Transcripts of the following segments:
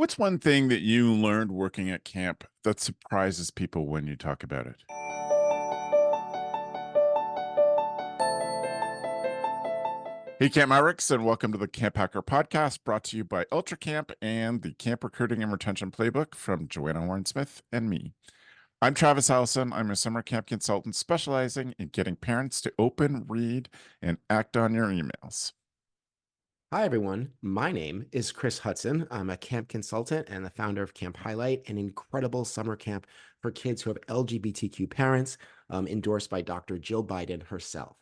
What's one thing that you learned working at camp that surprises people when you talk about it? Hey, Camp Mavericks, and welcome to the CampHacker podcast brought to you by Ultra Camp and the Camp Recruiting and Retention Playbook from Joanna Warren Smith and me. I'm Travis Allison. I'm a summer camp consultant specializing in getting parents to open, read, and act on your emails. Hi, everyone. My name is Chris Hudson. I'm a camp consultant and the founder of Camp Highlight, an incredible summer camp for kids who have LGBTQ parents, endorsed by Dr. Jill Biden herself.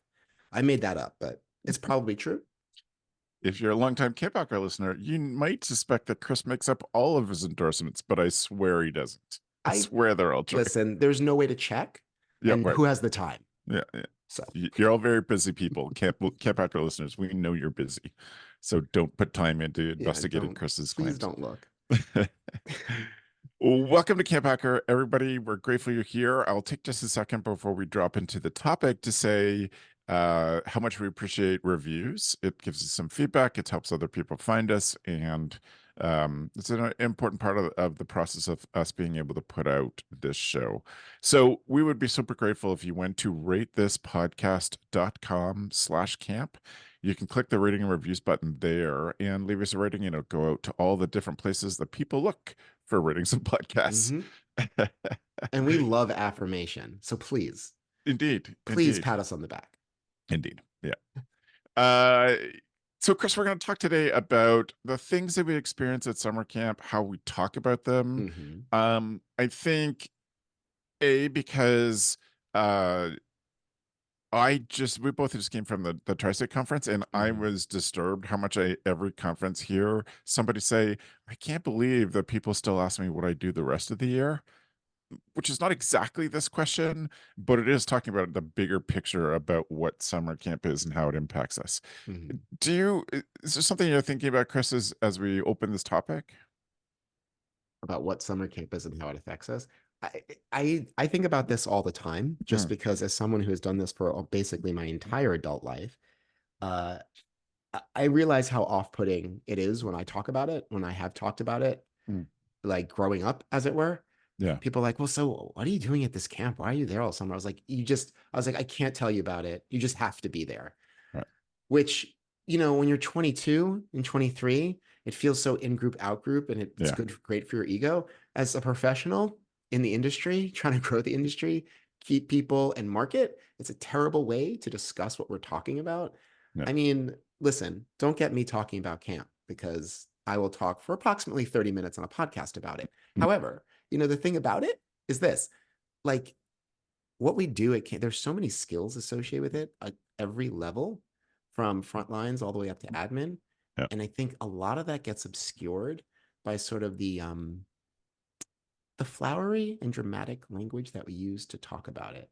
I made that up, but it's probably true. If you're a longtime CampHacker listener, you might suspect that Chris makes up all of his endorsements, but I swear he doesn't. I I swear they're all true. Listen, there's no way to check, Yeah, and right. who has the time? Yeah, yeah. So You're all very busy people. CampHacker listeners, we know you're busy. So don't put time into investigating Chris's please claims. don't look. Well, welcome to CampHacker, everybody. We're grateful you're here. I'll take just a second before we drop into the topic to say how much we appreciate reviews. It gives us some feedback. It helps other people find us. And it's an important part of the process of us being able to put out this show. So we would be super grateful if you went to ratethispodcast.com/camp. You can click the rating and reviews button there and leave us a rating, and it'll go out to all the different places that people look for ratings and podcasts. And we love affirmation. So please, Indeed. pat us on the back. Indeed. Yeah. So Chris, we're going to talk today about the things that we experience at summer camp, how we talk about them. I think because we both just came from the Tri-State conference, and I was disturbed how much every conference hear somebody say, I can't believe that people still ask me what I do the rest of the year, which is not exactly this question, but it is talking about the bigger picture about what summer camp is and how it impacts us. Is there something you're thinking about, Chris, as we open this topic? About what summer camp is and how it affects us? I think about this all the time, just because as someone who has done this for basically my entire adult life, I realize how off-putting it is when I talk about it, when I have talked about it, like growing up, as it were. Yeah. People are like, well, so what are you doing at this camp? Why are you there all summer? I was like, I can't tell you about it. You just have to be there. Right. Which, when you're 22 and 23, it feels so in-group, out-group, and it's great for your ego. As a professional in the industry, trying to grow the industry, keep people and market, it's a terrible way to discuss what we're talking about. Yeah. I mean, listen, don't get me talking about camp, because I will talk for approximately 30 minutes on a podcast about it. However, the thing about it is this, like, what we do at camp, there's so many skills associated with it at every level, from front lines all the way up to admin. Yeah. And I think a lot of that gets obscured by sort of the flowery and dramatic language that we use to talk about it.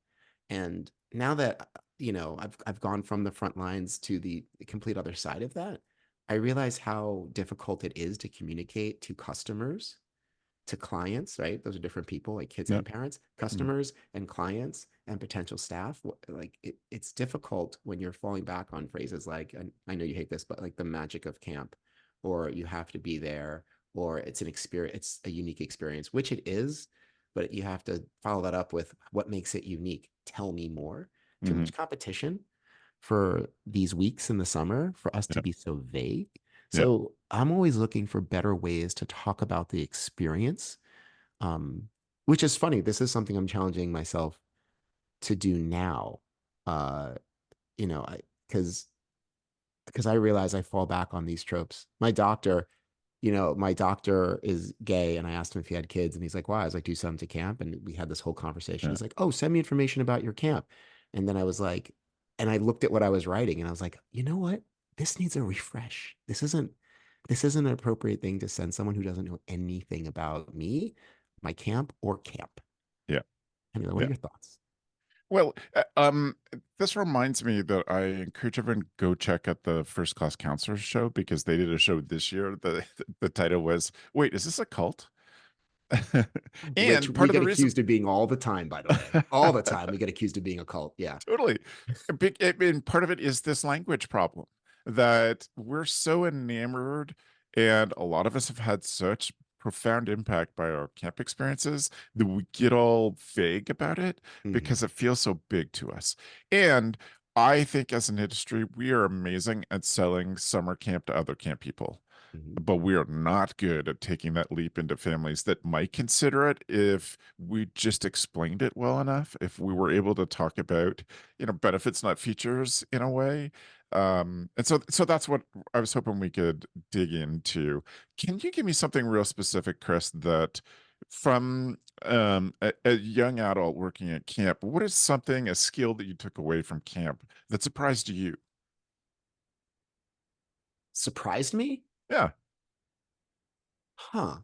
And now that, I've gone from the front lines to the complete other side of that, I realize how difficult it is to communicate to customers, to clients, right? Those are different people, like kids and parents, customers and clients and potential staff. Like it's difficult when you're falling back on phrases like, and I know you hate this, but like the magic of camp, or you have to be there, or it's an experience, it's a unique experience, which it is, but you have to follow that up with what makes it unique. Tell me more. Too much competition for these weeks in the summer for us to be so vague. So I'm always looking for better ways to talk about the experience, which is funny. This is something I'm challenging myself to do now, because I realize I fall back on these tropes. My doctor is gay, and I asked him if he had kids, and he's like, why? I was like, do you send them to camp? And we had this whole conversation. He's like, oh, send me information about your camp. And then I was like, and I looked at what I was writing, and I was like, you know what? This needs a refresh. This isn't an appropriate thing to send someone who doesn't know anything about me, my camp, or camp. Yeah. Anyway, what are your thoughts? Well, this reminds me that I encourage everyone to go check out the First Class Counselors show, because they did a show this year. The title was, wait, is this a cult? And which part we get accused of being all the time, by the way. All the time we get accused of being a cult. Yeah. Totally. And part of it is this language problem that we're so enamored, and a lot of us have had such profound impact by our camp experiences that we get all vague about it because Hmm. it feels so big to us. And I think as an industry, we are amazing at selling summer camp to other camp people, Hmm. but we are not good at taking that leap into families that might consider it if we just explained it well enough, if we were able to talk about, benefits, not features in a way. And so that's what I was hoping we could dig into. Can you give me something real specific, Chris, that from a young adult working at camp, what is something, a skill that you took away from camp that surprised you? Surprised me? Yeah. Huh.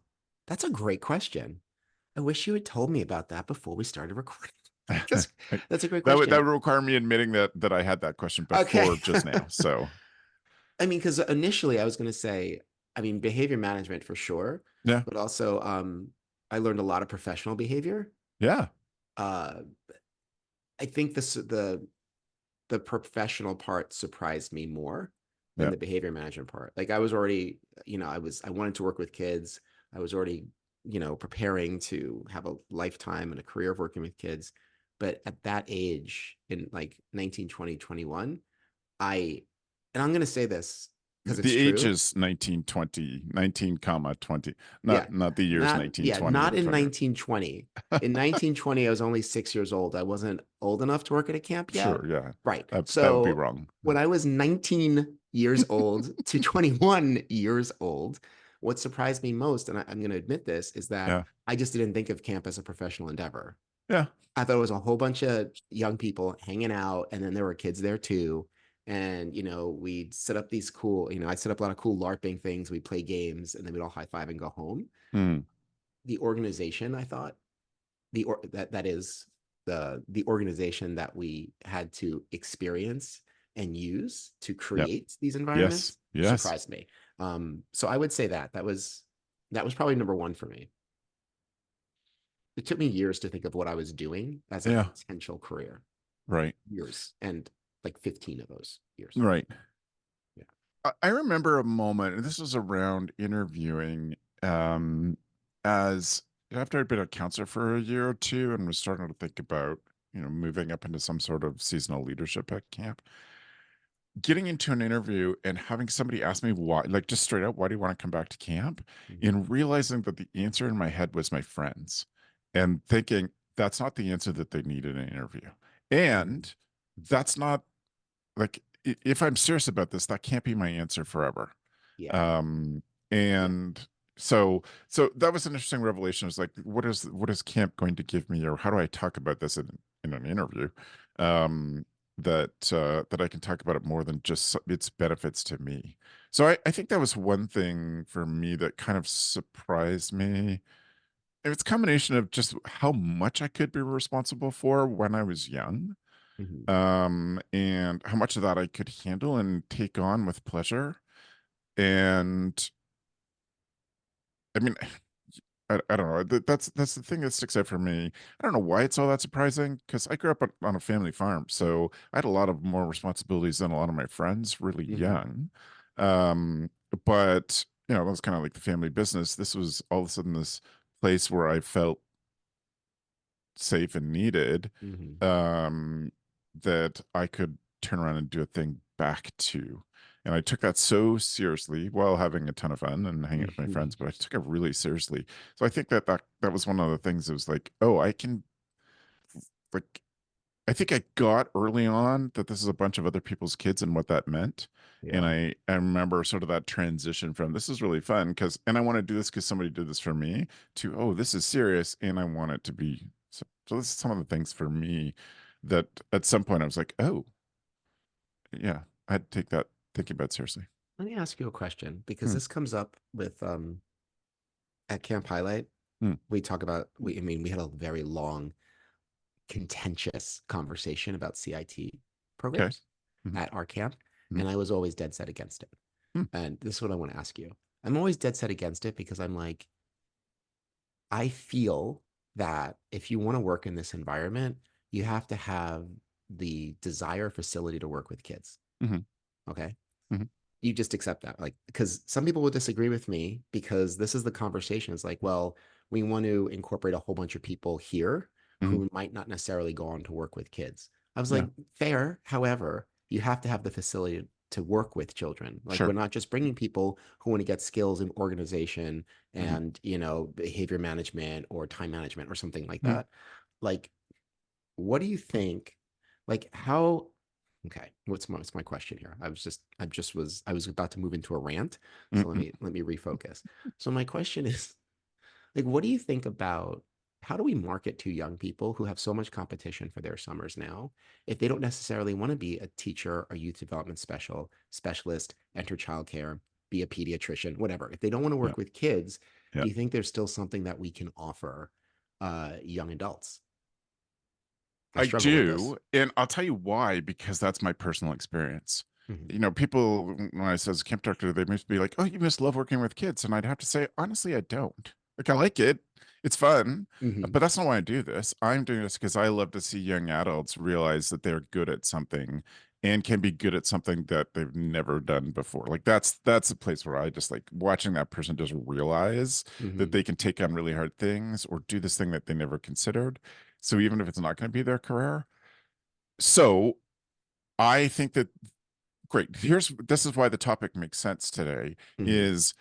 That's a great question. I wish you had told me about that before we started recording. Because that's a great That question. would require me admitting that I had that question Okay. before just now. So I mean, because initially I was going to say, I mean, behavior management for sure, yeah, but also I learned a lot of professional behavior. yeah, Uh, I think the professional part surprised me more than yeah. the behavior management part. Like I was already, I wanted to work with kids. I was already, preparing to have a lifetime and a career of working with kids. But at that age, in like 19, 20, 21, I, and I'm going to say this because it's The age true. is 1920, 19 comma 20, Yeah. not the years Not 1920 that we're in talking about. 1920. In 1920, I was only 6 years old. I wasn't old enough to work at a camp yet. Sure, yeah. Right. That would be So wrong. when I was 19 years old to 21 years old, what surprised me most, and I'm going to admit this, is that Yeah. I just didn't think of camp as a professional endeavor. Yeah. I thought it was a whole bunch of young people hanging out, and then there were kids there too. And we'd set up these cool, I set up a lot of cool LARPing things. We'd play games, and then we'd all high five and go home. Mm, The organization, I thought, that is the organization that we had to experience and use to yep. create these Yes. environments Yes. surprised me. So I would say that was probably number one for me. It took me years to think of what I was doing as a Yeah. potential career. Right. Years, and like 15 of those years. Right. Yeah. I remember a moment, and this was around interviewing, as after I'd been a counselor for a year or two and was starting to think about, moving up into some sort of seasonal leadership at camp, getting into an interview and having somebody ask me why, like just straight out, why do you want to come back to camp? Mhm. And realizing that the answer in my head was my friends and thinking that's not the answer that they need in an interview. Mhm. And that's not like, if I'm serious about this, that can't be my answer forever. Yeah. Um, Yeah. and so that was an interesting revelation. It's like, what is camp going to give me, or how do I talk about this in an interview? Um, that I can talk about it more than just its benefits to me. So I think that was one thing for me that kind of surprised me. And it's a combination of just how much I could be responsible for when I was young, Mhm. and how much of that I could handle and take on with pleasure. And I mean, I don't know. That's the thing that sticks out for me. I don't know why it's all that surprising because I grew up on a family farm, so I had a lot of more responsibilities than a lot of my friends really Mhm. young. Um, but that was kind of like the family business. This was all of a sudden this place where I felt safe and needed, Mhm. um, that I could turn around and do a thing back to. And I took that so seriously while having a ton of fun and hanging out with my Mhm. friends, but I took it really seriously. So I think that was one of the things that was like, oh, I can, like, I think I got early on that this is a bunch of other people's kids and what that meant. And Yeah. I remember sort of that transition from this is really fun because, and I want to do this because somebody did this for me, to, oh, this is serious. And I want it to be. So this is some of the things for me that at some point I was like, oh, yeah, I had to take that thinking about seriously. Let me ask you a question because Hmm, this comes up with at Camp Highlight. hmm, We talk about we I mean we had a very long contentious conversation about CIT okay. programs Hmm, at our camp, hmm, and I was always dead set against it. hmm, And this is what I want to ask you. I'm always dead set against it because I'm like, I feel that if you want to work in this environment, you have to have the desire facility to work with kids. hmm, Okay. hmm, you just accept that, like, because some people will disagree with me, because this is the conversation. It's like, well, we want to incorporate a whole bunch of people here Mhm. who might not necessarily go on to work with kids. I was Yeah, like, fair. However, you have to have the facility to work with children. Like, we're sure. not just bringing people who want to get skills in organization Mhm. and, behavior management or time management or something like Mhm. that. Like, what do you think? Like, how? Okay, what's my question here? I was about to move into a rant, so let Mhm. me refocus. So my question is, like, what do you think about, how do we market to young people who have so much competition for their summers now, if they don't necessarily want to be a teacher or youth development specialist, enter childcare, be a pediatrician, whatever? If they don't want to Yeah, work with kids, yeah. do you think there's still something that we can offer young adults? I I struggle with this. do, and I'll tell you why, because that's my personal experience. Hmm. You know, people, when I says camp doctor, they must be like, "Oh, you must love working with kids," and I'd have to say, honestly, I don't. Like, I like it; it's fun, Hmm. but that's not why I do this. I'm doing this because I love to see young adults realize that they're good at something and can be good at something that they've never done before. Like that's a place where I just like watching that person just realize that Hmm. they can take on really hard things or do this thing that they never considered. So even if it's not going to be their career. So I think that great. This is why the topic makes sense today Hmm. is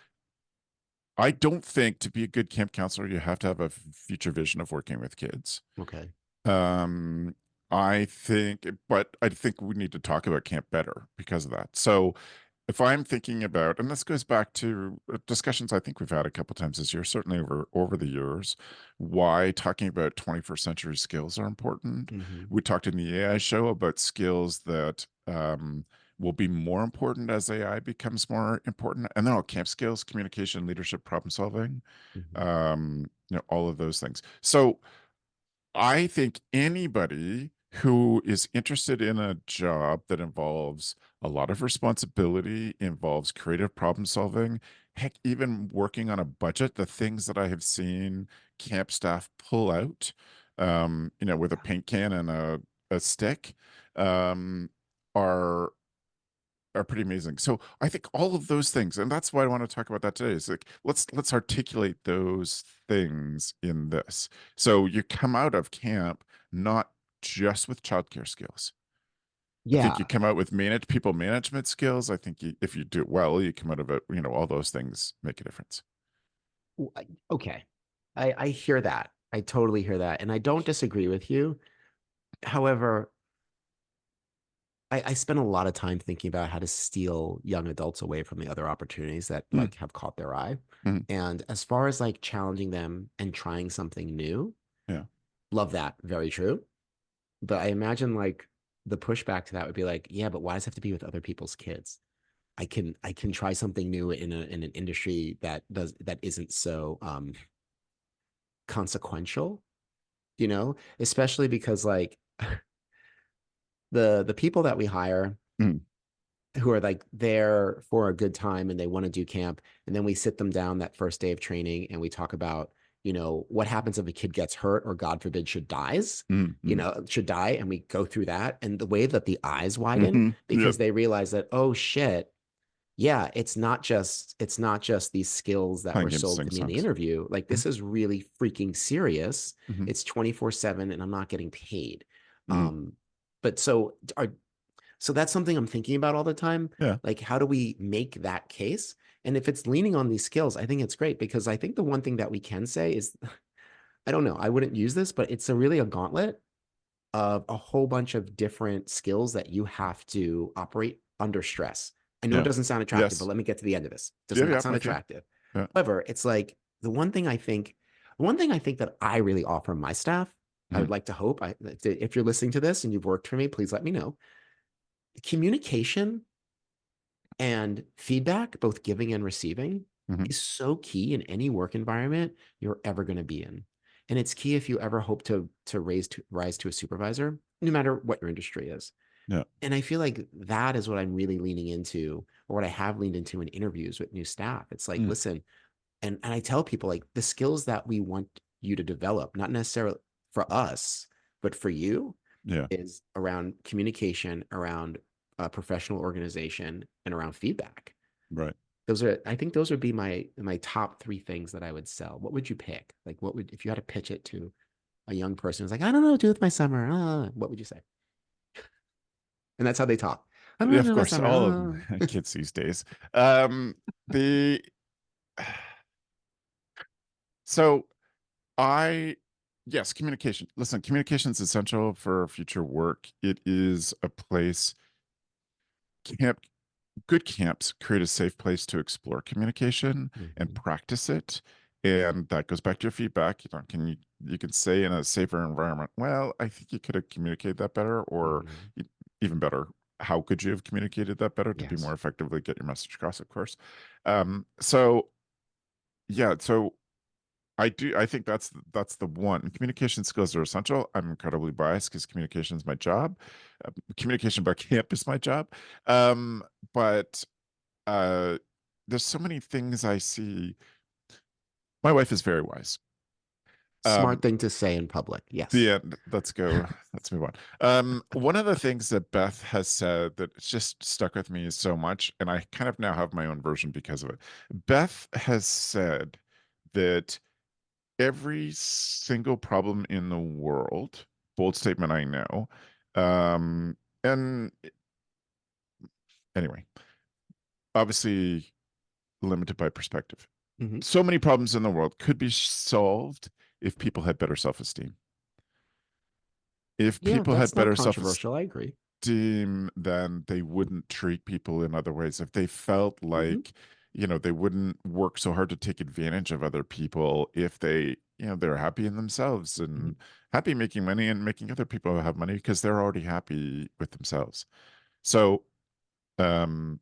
I don't think to be a good camp counselor you have to have a future vision of working with kids. Okay. Um but I think we need to talk about camp better because of that. So if I'm thinking about, and this goes back to discussions I think we've had a couple times this year, certainly over the years, why talking about 21st century skills are important. Hmm. We talked in the AI show about skills that will be more important as AI becomes more important, and then all camp skills, communication, leadership, problem solving, Hmm. all of those things. So I think anybody who is interested in a job that involves a lot of responsibility, involves creative problem solving, heck, even working on a budget, the things that I have seen camp staff pull out, with a paint can and a stick, um, are pretty amazing. So I think all of those things, and that's why I want to talk about that today, is like let's articulate those things in this. So you come out of camp not just with childcare skills. I think you Yeah. come out with people management skills. I think if you do it well, you come out of it, all those things make a difference. Okay. I hear that. I totally hear that. And I don't disagree with you. However, I spend a lot of time thinking about how to steal young adults away from the other opportunities that Mm, like have caught their eye. mm, And as far as like challenging them and trying something new, yeah. love that. Very true. But I imagine like the pushback to that would be like, yeah, but why does it have to be with other people's kids? I can try something new in an industry that isn't so consequential, especially because like the people that we hire Mm, who are like there for a good time and they want to do camp, and then we sit them down that first day of training and we talk about, what happens if a kid gets hurt or God forbid mm, mm, should die, and we go through that, and the way that the eyes widen mhm, yep. because they realize that, oh shit, yeah, it's not just these skills that Playing were games, sold sing to me in the songs. interview. Like, Mhm, this is really freaking serious. mhm, It's 24/7 and I'm not getting paid. mm, Um, but so that's something I'm thinking about all the time. yeah. Like, how do we make that case? And if it's leaning on these skills, I think it's great, because I think the one thing that we can say is, I don't know, I wouldn't use this, but it's really a gauntlet of a whole bunch of different skills that you have to operate under stress. I know it Yeah. doesn't sound attractive, but Yes. let me get to the end of this. Does Yeah, not yeah, sound with you. attractive. Yeah. However, it's like the one thing I think that I really offer my staff, I Mhm, would like to hope, if you're listening to this and you've worked for me, please let me know. Communication and feedback, both giving and receiving, mhm, is so key in any work environment you're ever going to be in. And it's key if you ever hope to rise to a supervisor, no matter what your industry is. yeah. And I feel like that is what I'm really leaning into, or what I have leaned into in interviews with new staff. It's like, Mm, listen, and I tell people, like, the skills that we want you to develop, not necessarily for us, but for you, yeah. is around communication, around professional organization and around feedback. Right. I think those would be my top three things that I would sell. What would you pick? Like, what would, if you had to pitch it to a young person who's like, I don't know what to do with my summer. What would you say? And that's how they talk. I don't know Yeah, what to of do with my course, summer. all of kids these days. Um, the so I yes, communication. Listen, communication is essential for future work. It is a place camp good camps create a safe place to explore communication and Mhm, practice it. And that goes back to your feedback. You can say in a safer environment, well, I think you could have communicated that better, or mhm. even better, how could you have communicated that better to be more Yes. effectively get your message across, of course. So yeah, so I think that's the one. Communication skills are essential. I'm incredibly biased because communication is my job. Communication by camp is my job. Um, but uh there's so many things I see. My wife is very wise. Smart Um, thing to say in public. the Yes. end. Let's move on. One of the things that Beth has said that it's just stuck with me so much, and I kind of now have my own version because of it. Beth has said that every single problem in the world, bold statement I know, and anyway, obviously limited by perspective. Hmm. So many problems in the world could be solved if people had better self-esteem. If Yeah, people that's had not better controversial. I agree. self-esteem, then they wouldn't treat people in other ways. If they felt Hmm. like, they wouldn't work so hard to take advantage of other people if they, they're happy in themselves Hmm. and happy making money and making other people have money because they're already happy with themselves. So, um,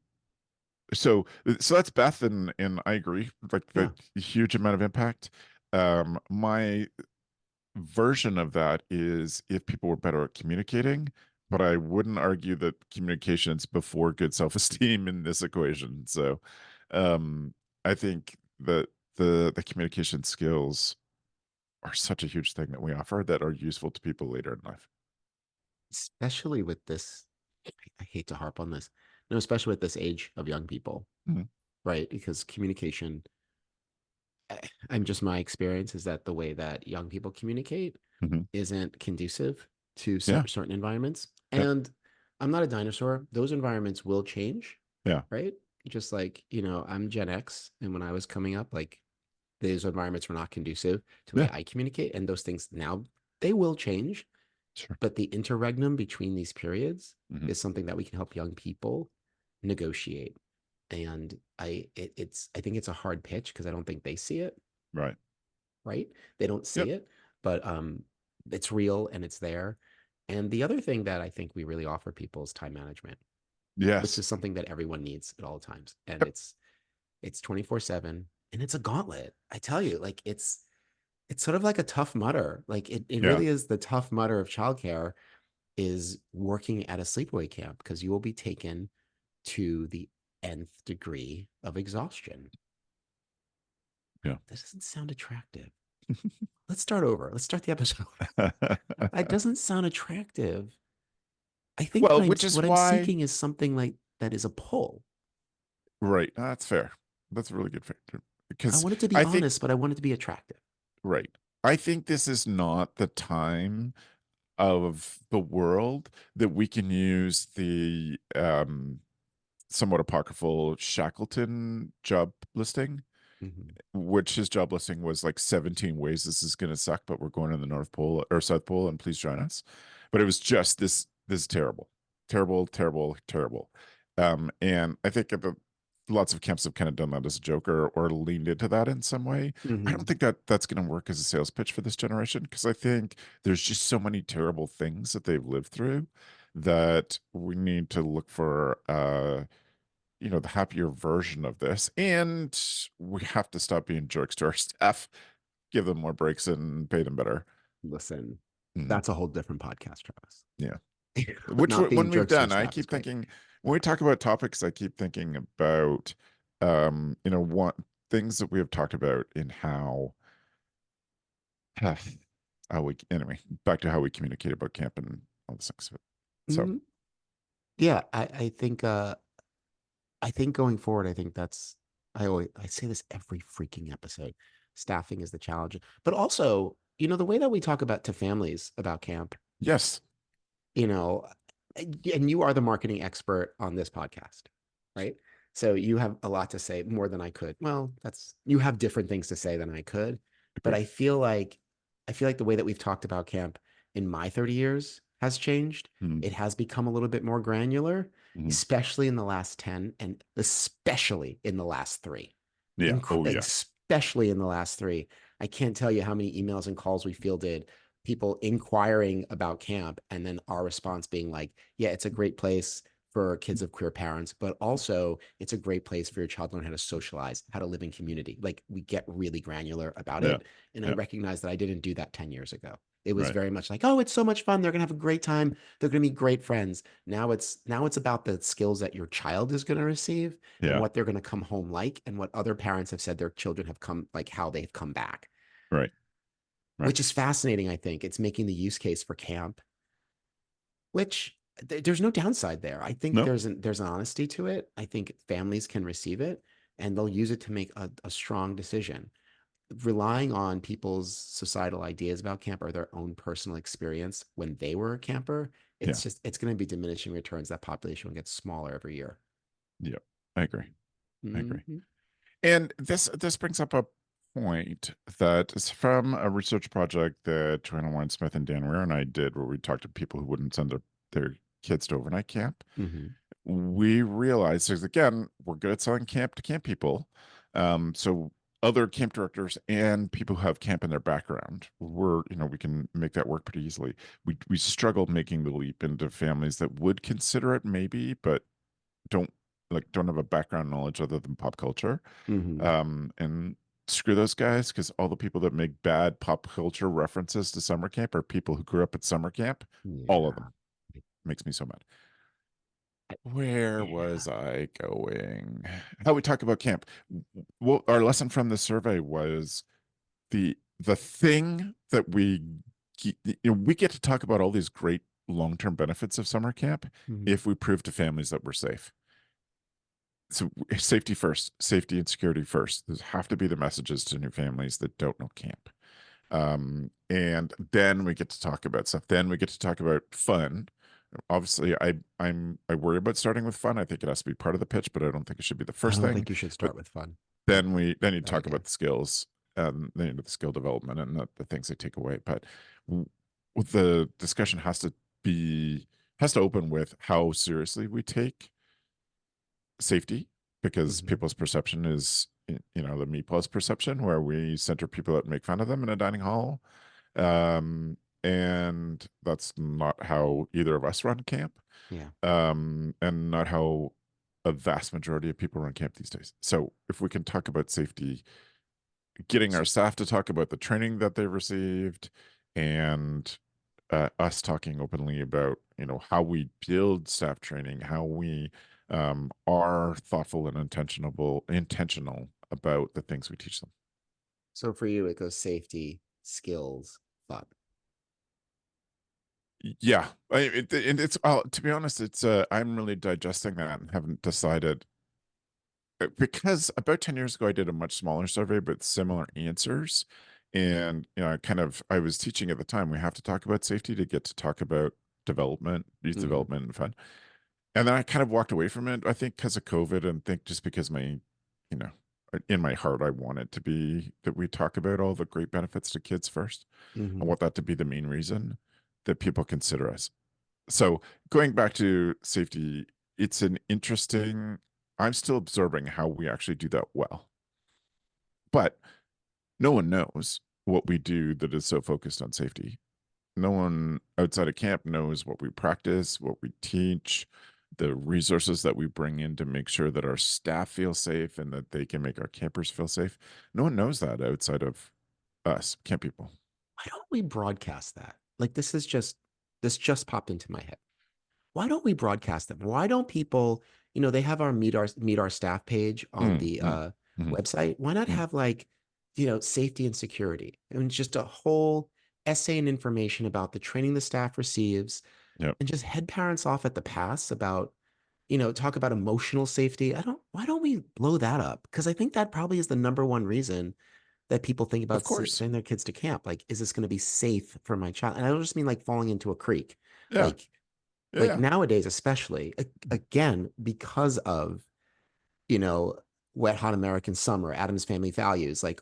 so that's Beth, and I agree, like Yeah. the huge amount of impact. My version of that is if people were better at communicating, but I wouldn't argue that communication's before good self-esteem in this equation. So, um, I think that the communication skills are such a huge thing that we offer that are useful to people later in life. Especially with this, I hate to harp on this. No, especially with this age of young people, Mhm, right? Because communication, I'm just my experience is that the way that young people communicate mhm. isn't conducive to Yeah, certain environments. yeah, And I'm not a dinosaur. Those environments will change, yeah, right? Just like, I'm Gen X. And when I was coming up, like those environments were not conducive to the way yeah, I communicate. And those things now, they will change. sure. But the interregnum between these periods Mhm. is something that we can help young people negotiate. And I think it's a hard pitch because I don't think they see it, Right. right? They don't see Yep. it, but it's real and it's there. And the other thing that I think we really offer people is time management, which Yes. is something that everyone needs at all times. And Yep. it's 24/7 and it's a gauntlet. I tell you, like it's sort of like a tough mutter. Like it Yeah. really is the tough mutter of childcare is working at a sleepaway camp because you will be taken to the nth degree of exhaustion. Yeah. That doesn't sound attractive. Let's start over. Let's start the episode. That doesn't sound attractive. I think Well, which is what I'm why, seeking is something like that is a pull. right. That's fair. That's a really good factor I because want it to be I think, honest, but I want it to be attractive. right. I think this is not the time of the world that we can use the somewhat apocryphal Shackleton job listing, Mhm. which his job listing was like 17 ways this is going to suck, but we're going to the North Pole or South Pole and please join us. But it was just this is terrible, terrible, terrible, terrible. And I think lots of camps have kind of done that as a joke or leaned into that in some way. I don't Mhm. think that that's going to work as a sales pitch for this generation because I think there's just so many terrible things that they've lived through that we need to look for the happier version of this. And we have to stop being jerks to our staff, give them more breaks and pay them better. Listen, Mm, that's a whole different podcast, Travis. yeah. Which Not being when we've jerks to your done, I staff is keep great. thinking when we talk about topics, I keep thinking about what things that we have talked about in how how we anyway, back to how we communicate about camp and all those things. So Mhm. Yeah, I think going forward, I think that's I say this every freaking episode. Staffing is the challenge. But also, the way that we talk about to families about camp, Yes. you know, and you are the marketing expert on this podcast, right? So you have a lot to say more than I could. Well, that's you have different things to say than I could, but Agreed. I feel like the way that we've talked about camp in my 30 years has changed. Mhm. It has become a little bit more granular, Mhm. especially in the last 10 and especially in the last 3. Yeah. Oh, yeah. Especially in the last 3. I can't tell you how many emails and calls we fielded, people inquiring about camp, and then our response being like, yeah, it's a great place for kids of queer parents, but also it's a great place for your child to learn how to socialize, how to live in community. Like, we get really granular about Yeah. it. And I Yeah. recognize that I didn't do that 10 years ago. It was Right. very much like, oh, it's so much fun. They're gonna have a great time. They're gonna be great friends. Now it's about the skills that your child is gonna receive and Yeah. what they're gonna come home like, and what other parents have said their children have come like, how they've come back, Right. Right. which is fascinating. I think it's making the use case for camp, which there's no downside there. I think No. there's an honesty to it. I think families can receive it and they'll use it to make a strong decision. Relying on people's societal ideas about camp or their own personal experience when they were a camper, Yeah. it's going to be diminishing returns. That population will get smaller every year. Yeah. I agree. I agree. Hmm. And this brings up a point that is from a research project that Joanna Wine Smith and Dan Weir and I did, where we talked to people who wouldn't send their kids to overnight camp. Hmm. We realized, because again, we're good at selling camp to camp people. So other camp directors and people who have camp in their background, we can make that work pretty easily. We struggled making the leap into families that would consider it maybe, but don't don't have a background knowledge other than pop culture. Hmm. And screw those guys, because all the people that make bad pop culture references to summer camp are people who grew up at summer camp. All of Yeah. them. Makes me so mad. Where Yeah. was I going? How we talk about camp. Well, our lesson from the survey was the thing that we get to talk about all these great long-term benefits of summer camp Hmm. if we prove to families that we're safe. So safety first, safety and security first. Those have to be the messages to new families that don't know camp. And then we get to talk about stuff. Then we get to talk about fun. Obviously, I worry about starting with fun. I think it has to be part of the pitch, but I don't think it should be the I first don't thing. think you should But start with fun. But then you that talk again. about the skills, the skill development and the things they take away. But w- the discussion has to open with how seriously we take safety, because Hmm. people's perception is, the me plus perception, where we center people that make fun of them in a dining hall. And that's not how either of us run camp. Yeah. And not how a vast majority of people run camp these days. So if we can talk about safety, getting our staff to talk about the training that they received, and us talking openly about how we build staff training, how we are thoughtful and intentional about the things we teach them. So for you, it goes safety, skills, fun. Yeah, it's to be honest, it's I'm really digesting that and haven't decided, because about 10 years ago I did a much smaller survey but similar answers. And I was teaching at the time, we have to talk about safety to get to talk about development, youth Hmm. development and fun. And then I kind of walked away from it, I think because of COVID, and think just because you know, in my heart, I want it to be that we talk about all the great benefits to kids first. I Hmm. want that to be the main reason that people consider us. So going back to safety, it's an interesting, I'm still absorbing how we actually do that well. But no one knows what we do that is so focused on safety. No one outside of camp knows what we practice, what we teach, the resources that we bring in to make sure that our staff feel safe and that they can make our campers feel safe. No one knows that outside of us, camp people. Why don't we broadcast that? Like, this just popped into my head. Why don't we broadcast them? Why don't people, they have our meet our staff page on Mm, the mm, mm, website. Why not mm. have, like, safety and security and just a whole essay and information about the training the staff receives, Yep. and just head parents off at the pass about, talk about emotional safety. Why don't we blow that up? Because I think that probably is the number one reason that people think Of about course. sending their kids to camp. Like, is this going to be safe for my child? And I don't just mean like falling into a creek. Yeah. Like, Yeah. like Yeah. nowadays, especially again, because of, you know, Wet Hot American Summer, Adam's Family Values, like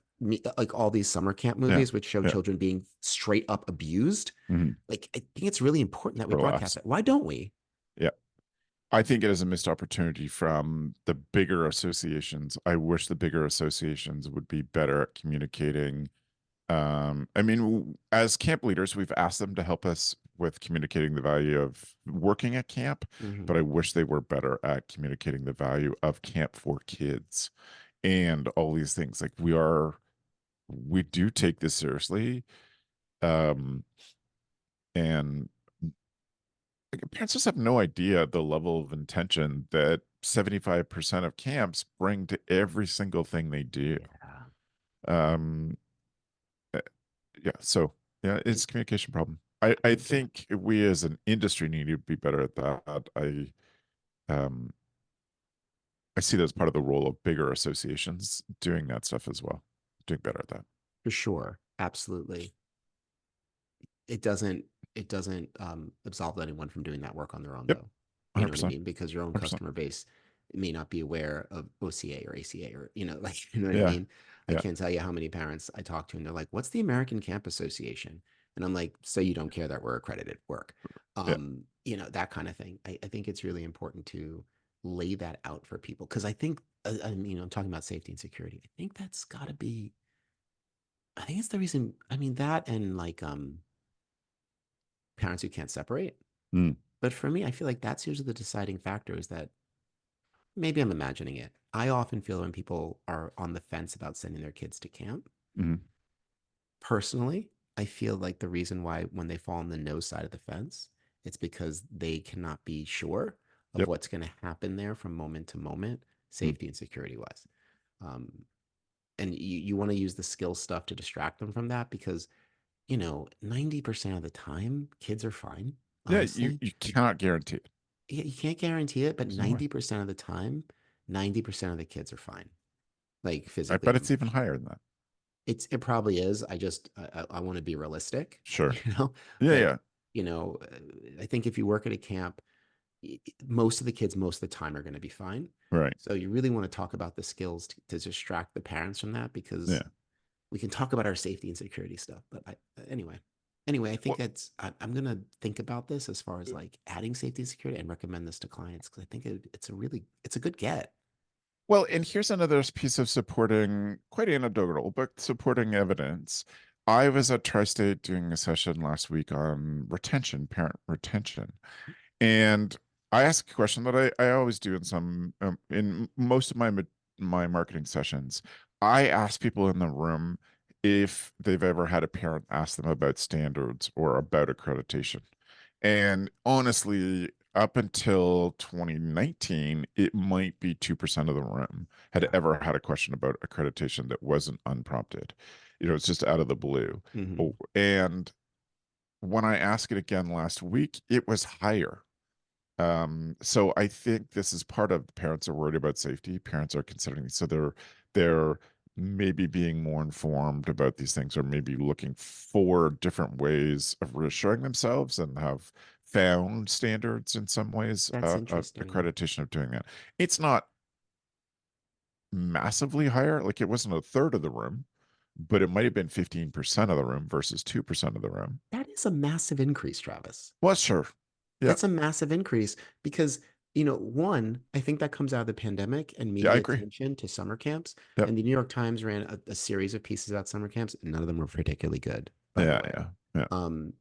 all these summer camp Yeah. movies which show Yeah. children being straight up abused. Mhm. Like, I think it's really important that we For broadcast laughs. that. Why don't we? Yeah. I think it is a missed opportunity from the bigger associations. I wish the bigger associations would be better at communicating. I mean, as camp leaders, we've asked them to help us with communicating the value of working at camp, but I Mhm. wish they were better at communicating the value of camp for kids and all these things. Like we do take this seriously. Um, and like, parents just have no idea the level of intention that 75% of camps bring to every single thing they do. Yeah. Um, uh, yeah, so yeah, And it's a communication problem. I and think we as an industry need to be better at that. Um I see that as part of the role of bigger associations doing that stuff as well, doing better at that. for sure, absolutely. It doesn't absolve anyone from doing that work on their own, Yep, though. You know what I 100%, mean? Because your own 100%. customer base may not be aware of OCA or ACA, or, like, you know what I Yeah, mean? I yeah, can't tell you how many parents I talk to and they're like, "What's the American Camp Association?" And I'm like, "So you don't care that we're accredited work." yeah. That kind of thing. I think it's really important to lay that out for people because I think, I'm talking about safety and security. I think that's got to be, I think it's the reason. I mean, that and like, parents who can't separate. Mm, But for me, I feel like that's usually the deciding factor is that maybe I'm imagining it. I often feel when people are on the fence about sending their kids to camp, mhm. personally, I feel like the reason why when they fall on the no side of the fence, it's because they cannot be sure of Yep. what's going to happen there from moment to moment, Mm. safety and security wise. Um, and you want to use the skill stuff to distract them from that because, 90% of the time, kids are fine, Yeah, you honestly. you cannot guarantee it. Yeah, you can't guarantee it, but There's no way. 90% of the time, 90% of the kids are fine, like I physically bet and it's even emotionally. higher than that. It probably is. I want to be realistic, Sure. you know, Yeah, but yeah. I think if you work at a camp, most of the kids most of the time are going to be fine. Right. So you really want to talk about the skills to distract the parents from that because Yeah. we can talk about our safety and security stuff. But anyway, I think Well, I'm gonna think about this as far as like adding safety and security and recommend this to clients because I think it's a good get. Well, and here's another piece of supporting, quite anecdotal, but supporting evidence. I was at Tri-State doing a session last week on retention, parent retention. And I asked a question that I always do in most of my marketing sessions. I ask people in the room if they've ever had a parent ask them about standards or about accreditation. And honestly, up until 2019, it might be 2% of the room had Yeah. ever had a question about accreditation that wasn't unprompted. It's just out of the blue. Hmm. Oh, and when I asked it again last week, it was higher. So I think this is part of parents are worried about safety. Parents are considering, so they're maybe being more informed about these things, or maybe looking for different ways of reassuring themselves, and have found standards in some ways, That's accreditation interesting. of doing that. It's not massively higher, like it wasn't a third of the room, but it might have been 15% of the room versus 2% of the room. That is a massive increase, Travis. Well, sure. Yeah. That's a massive increase because, one, I think that comes out of the pandemic and Yeah, I media agree. attention to summer camps. Yep. And the New York Times ran a series of pieces about summer camps. None of them were particularly good, by the Yeah, way. yeah, yeah, Um,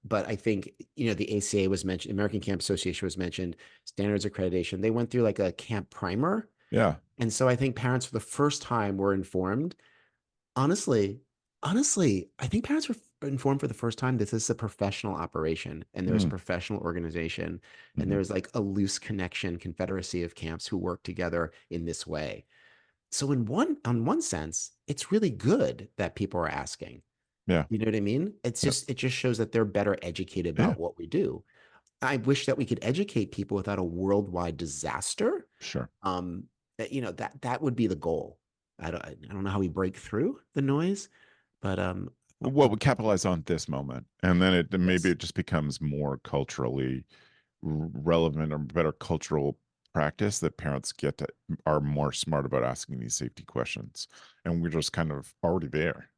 but I think, the ACA was mentioned, American Camp Association was mentioned, standards accreditation. They went through like a camp primer. yeah. And so I think parents for the first time were informed. Honestly, honestly, I think parents were informed for the first time this is a professional operation and there's a Mm, professional organization and mhm. there's like a loose connection, confederacy of camps who work together in this way. So on one sense, it's really good that people are asking. Yeah, You know what I mean? yeah, It just shows that they're better educated yeah. about what we do. I wish that we could educate people without a worldwide disaster. Sure. That would be the goal. I don't know how we break through the noise, but Well, we capitalize on this moment, and then maybe yes, it just becomes more culturally relevant or better cultural practice that parents are more smart about asking these safety questions, and we're just kind of already there.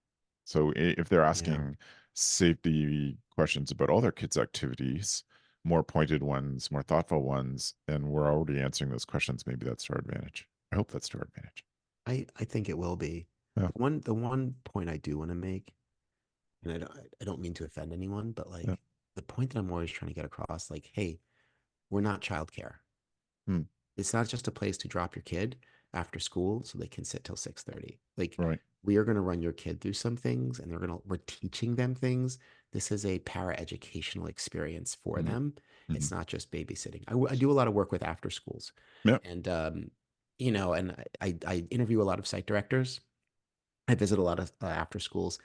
So if they're yeah. asking safety questions about all their kids' activities, more pointed ones, more thoughtful ones, and we're already answering those questions, maybe that's to our advantage. I hope that's to our advantage. I think it will be. Yeah, The one point I do want to make, and I don't mean to offend anyone, but yeah. like the point that I'm always trying to get across, like, hey, we're not childcare. Hmm. It's not just a place to drop your kid after school so they can sit till 6:30. Like Right. we are going to run your kid through some things and we're teaching them things. This is a para educational experience for Hmm. them. Hmm. It's not just babysitting. I do a lot of work with after schools, Yeah. and I interview a lot of site directors. I visit a lot of after schools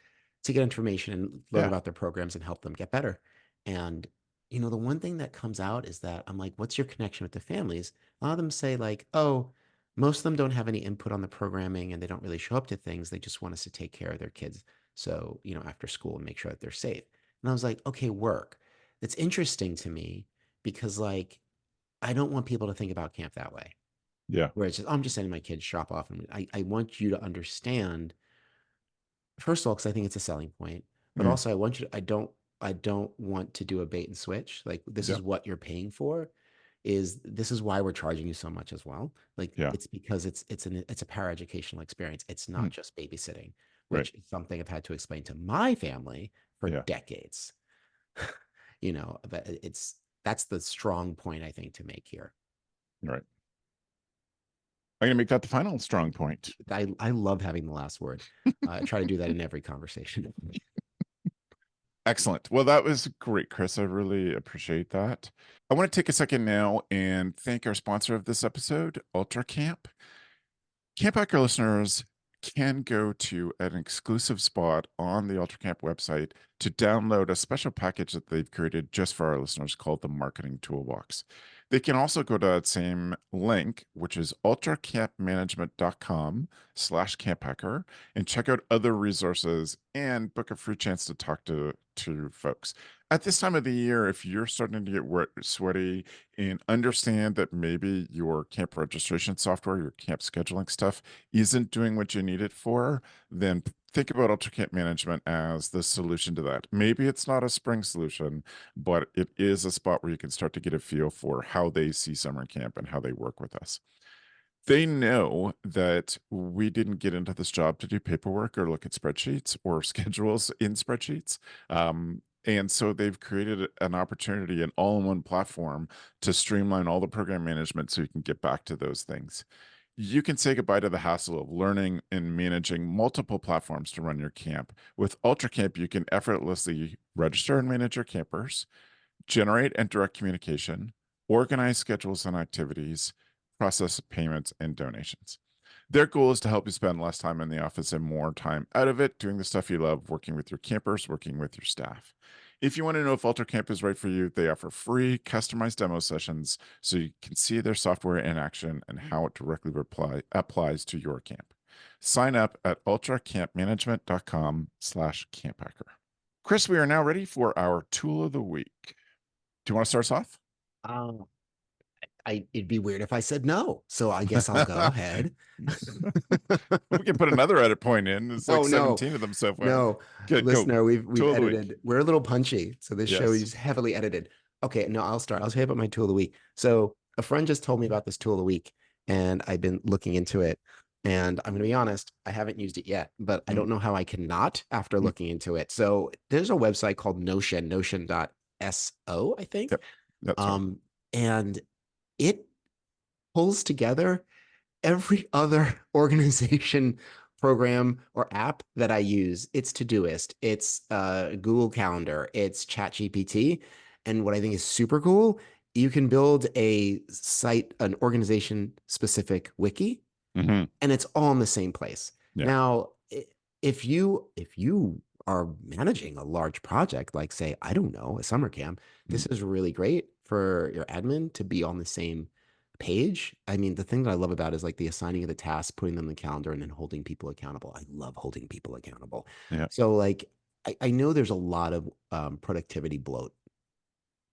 to get information and learn Yeah. about their programs and help them get better. And the one thing that comes out is that I'm like, what's your connection with the families? A lot of them say like, oh, most of them don't have any input on the programming and they don't really show up to things. They just want us to take care of their kids. So, after school and make sure that they're safe. And I was like, okay, work. That's interesting to me because like I don't want people to think about camp that way. Yeah. Where it's just, I'm just sending my kids shop off. And I want you to understand, first of all, because I think it's a selling point, but Mm. also I don't want to do a bait and switch. Like this Yeah. is what you're paying for. This is why we're charging you so much as well. Like Yeah. it's because it's a paraeducational experience. It's Mm. not just babysitting, Right. which is something I've had to explain to my family for Yeah. decades. But that's the strong point I think to make here. Right. I'm going to make that the final strong point. I love having the last word. I try to do that in every conversation. Excellent. Well, that was great, Chris. I really appreciate that. I want to take a second now and thank our sponsor of this episode, Ultra Camp. CampHacker listeners can go to an exclusive spot on the UltraCamp website to download a special package that they've created just for our listeners called the Marketing Toolbox. They can also go to that same link, which is ultracampmanagement.com/camphacker, and check out other resources and book a free chance to talk to folks. At this time of the year, if you're starting to get sweaty and understand that maybe your camp registration software, your camp scheduling stuff isn't doing what you need it for, then think about Ultra Camp Management as the solution to that. Maybe it's not a spring solution, but it is a spot where you can start to get a feel for how they see summer camp and how they work with us. They know that we didn't get into this job to do paperwork or look at spreadsheets or schedules in spreadsheets. And so they've created an opportunity, an all in one platform to streamline all the program management so you can get back to those things. You can say goodbye to the hassle of learning and managing multiple platforms to run your camp. With UltraCamp, you can effortlessly register and manage your campers, generate and direct communication, organize schedules and activities, process payments and donations. Their goal is to help you spend less time in the office and more time out of it, doing the stuff you love, working with your campers, working with your staff. If you want to know if UltraCamp is right for you, they offer free customized demo sessions so you can see their software in action and how it directly applies to your camp. Sign up at ultracampmanagement.com/camphacker. Chris, we are now ready for our tool of the week. Do you want to start us off? Um, it'd be weird if I said no. So I guess I'll go ahead. We can put another edit point in. It's like No, no, 17 of them so far. no. Good, go. Listener, we've Tool of the week. edited. We're a little punchy. So this show Yes. is heavily edited. Okay, no, I'll start. I'll tell you about my tool of the week. So a friend just told me about this tool of the week, and I've been looking into it. And I'm gonna be honest, I haven't used it yet, but I Mm, don't know how I cannot after mm, looking into it. So there's a website called Notion, notion.so, I think. yep, that's right. Um, and it pulls together every other organization program or app that I use. It's Todoist, it's Google Calendar, it's ChatGPT. And what I think is super cool, you can build a site, an organization specific wiki, Hmm. and it's all in the same place. Yeah. Now, if you are managing a large project, like say, I don't know, a summer camp, Mm, this is really great for your admin to be on the same page. I mean, the thing that I love about it is like the assigning of the tasks, putting them in the calendar, and then holding people accountable. I love holding people accountable. Yeah. So like I know there's a lot of productivity bloat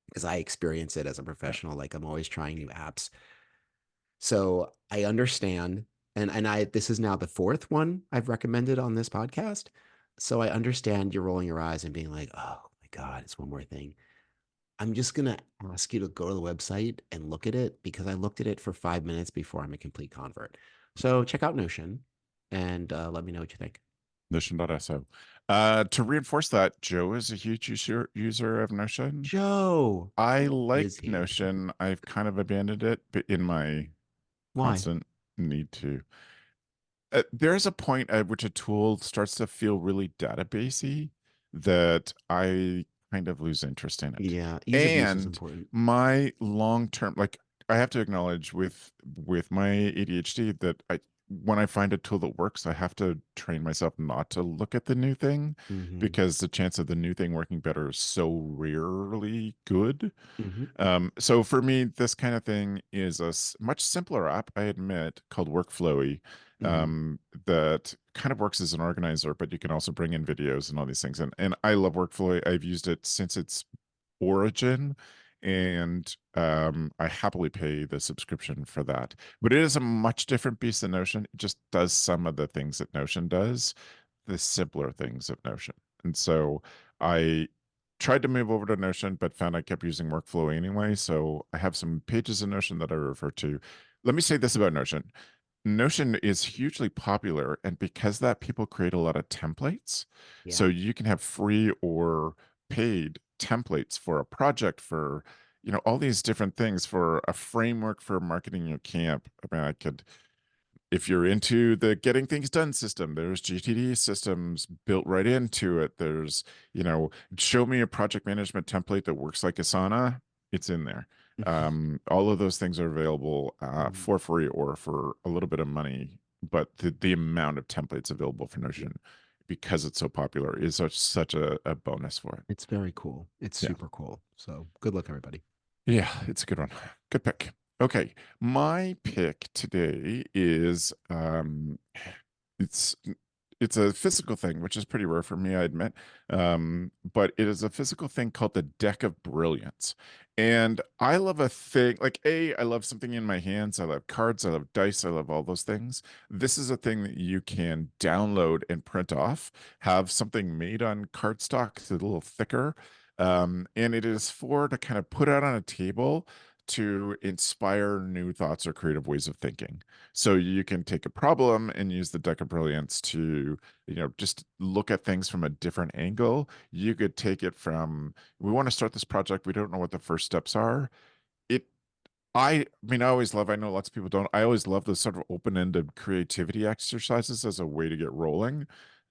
because I experience it as a Yeah. professional. Like I'm always trying new apps. So I understand, and I this is now the fourth one I've recommended on this podcast. So I understand you're rolling your eyes and being like, "Oh my God, it's one more thing." I'm just gonna ask you to go to the website and look at it because I looked at it for 5 minutes before I'm a complete convert. So check out Notion and let me know what you think. Notion.so. To reinforce that, Joe is a huge user of Notion. Joe, I who like is he? Notion. I've kind of abandoned it, but in my Why? constant need to. There's a point at which a tool starts to feel really databasey that I kind of lose interest in it. Yeah, ease of use is And important. my long term, like I have to acknowledge with my ADHD that I when I find a tool that works, I have to train myself not to look at the new thing Hmm. because the chance of the new thing working better is so rarely good. Hmm. So for me, this kind of thing is a much simpler app, I admit, called Workflowy, Hmm. that kind of works as an organizer, but you can also bring in videos and all these things. And I love Workflowy. I've used it since its origin, and I happily pay the subscription for that. But it is a much different beast than Notion. It just does some of the things that Notion does, the simpler things of Notion. And so I tried to move over to Notion, but found I kept using Workflow anyway. So I have some pages in Notion that I refer to. Let me say this about Notion. Notion is hugely popular, and because that people create a lot of templates. So Yeah. you can have free or paid templates for a project, for all these different things, for a framework for marketing your camp. I mean, I could if you're into the getting things done system, there's GTD systems built right into it. There's, show me a project management template that works like Asana, it's in there. All of those things are available Mhm. for free or for a little bit of money, but the amount of templates available for Yeah, Notion, because it's so popular, is such a bonus for it. it's very cool. It's Yeah. super cool. So good luck, everybody. Yeah, it's a good one. Good pick. Okay, my pick today is it's it's a physical thing, which is pretty rare for me, I admit. But it is a physical thing called the Deck of Brilliance. And I love a thing like I love something in my hands. I love cards, I love dice, I love all those things. This is a thing that you can download and print off, have something made on cardstock, it's a little thicker. And it is for to kind of put out on a table to inspire new thoughts or creative ways of thinking. So you can take a problem and use the deck of brilliance to, just look at things from a different angle. You could take it from, we want to start this project, we don't know what the first steps are. It I mean, I know lots of people don't. I always love those sort of open-ended creativity exercises as a way to get rolling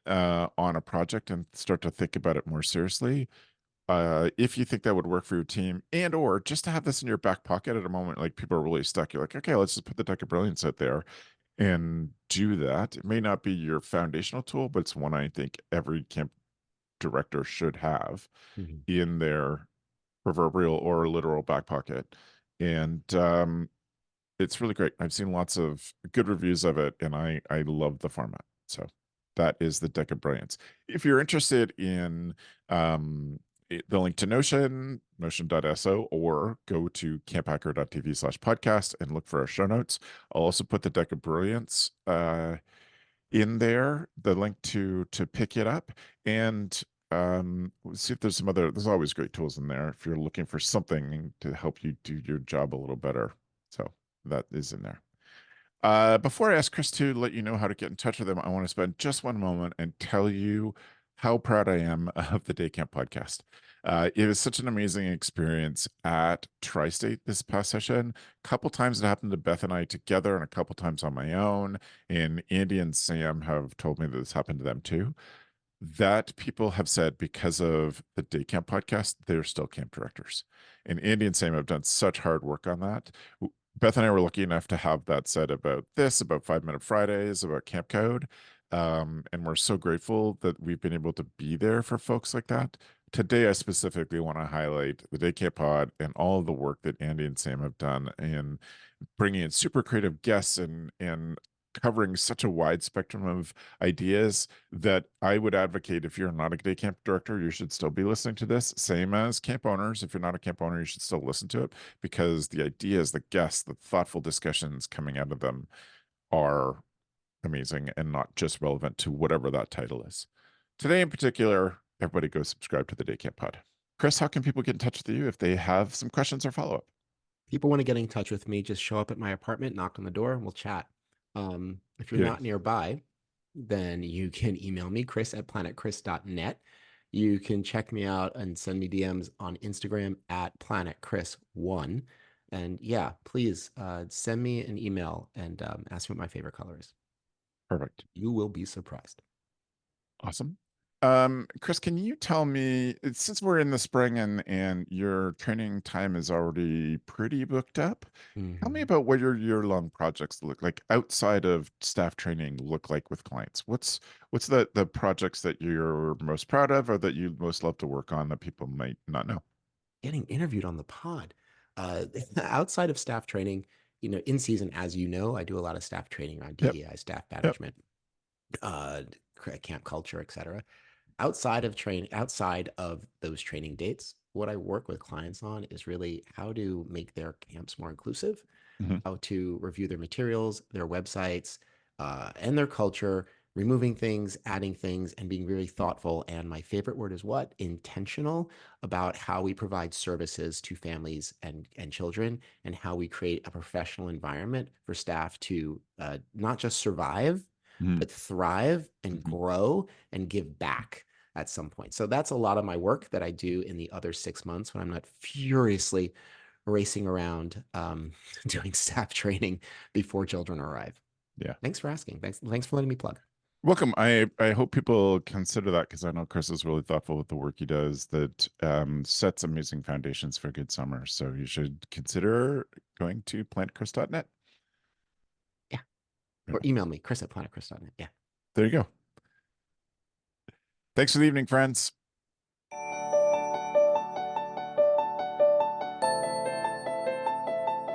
on a project and start to think about it more seriously. If you think that would work for your team, and or just to have this in your back pocket at a moment like people are really stuck, you're like, okay, let's just put the deck of brilliance out there and do that. It may not be your foundational tool, but it's one I think every camp director should have Mhm. in their proverbial or literal back pocket. And it's really great. I've seen lots of good reviews of it, and I love the format. So that is the Deck of Brilliance. If you're interested in the link to Notion, notion.so, or go to camphacker.tv/podcast and look for our show notes. I'll also put the Deck of Brilliance in there, the link to pick it up, and let's see if there's some other. There's always great tools in there if you're looking for something to help you do your job a little better. So that is in there. Before I ask Chris to let you know how to get in touch with them, I want to spend just one moment and tell you how proud I am of the Day Camp podcast. It was such an amazing experience at Tri-State this past session. A couple times it happened to Beth and I together, and a couple times on my own. And Andy and Sam have told me that this happened to them too. That people have said because of the Day Camp podcast, they're still camp directors. And Andy and Sam have done such hard work on that. Beth and I were lucky enough to have that said about this, about 5 Minute Fridays, about Camp Code. And we're so grateful that we've been able to be there for folks like that today I specifically want to highlight the Day Camp Pod and all of the work that Andy and Sam have done in bringing in super creative guests and covering such a wide spectrum of ideas that I would advocate if you're not a day camp director, you should still be listening to this. Same as camp owners. If you're not a camp owner, you should still listen to it because the ideas, the guests, the thoughtful discussions coming out of them are amazing and not just relevant to whatever that title is. Today in particular, everybody go subscribe to the Day Camp Pod. Chris, how can people get in touch with you if they have some questions or follow up? People want to get in touch with me, just show up at my apartment, knock on the door, and we'll chat. If you're Beauty. not nearby, then you can email me, chris@planetchris.net. You can check me out and send me DMs on Instagram at planetchris1. And yeah, please send me an email and ask me what my favorite color is. Perfect. You will be surprised. Awesome. Chris, can you tell me, since we're in the spring and your training time is already pretty booked up, tell me Mhm. about what your year-long projects look like outside of staff training look like with clients. What's the projects that you're most proud of or that you most love to work on that people might not know? Getting interviewed on the pod. Outside of staff training, in season, as you know, I do a lot of staff training around Yep. DEI, staff Yep. management, uh, camp culture, etc. Outside of those training dates, what I work with clients on is really how to make their camps more inclusive, Mhm. how to review their materials, their websites, and their culture, removing things, adding things, and being really thoughtful. And my favorite word is what? Intentional about how we provide services to families and children, and how we create a professional environment for staff to not just survive, Mhm. but thrive and Mhm. grow and give back at some point. So that's a lot of my work that I do in the other 6 months when I'm not furiously racing around doing staff training before children arrive. Yeah. Thanks for asking. Thanks for letting me plug. Welcome. I hope people consider that because I know Chris is really thoughtful with the work he does that sets amazing foundations for a good summer. So you should consider going to plantchris.net. Yeah. Yeah. Or email me, chris@planetchris.net. Yeah. There you go. Thanks for the evening, friends.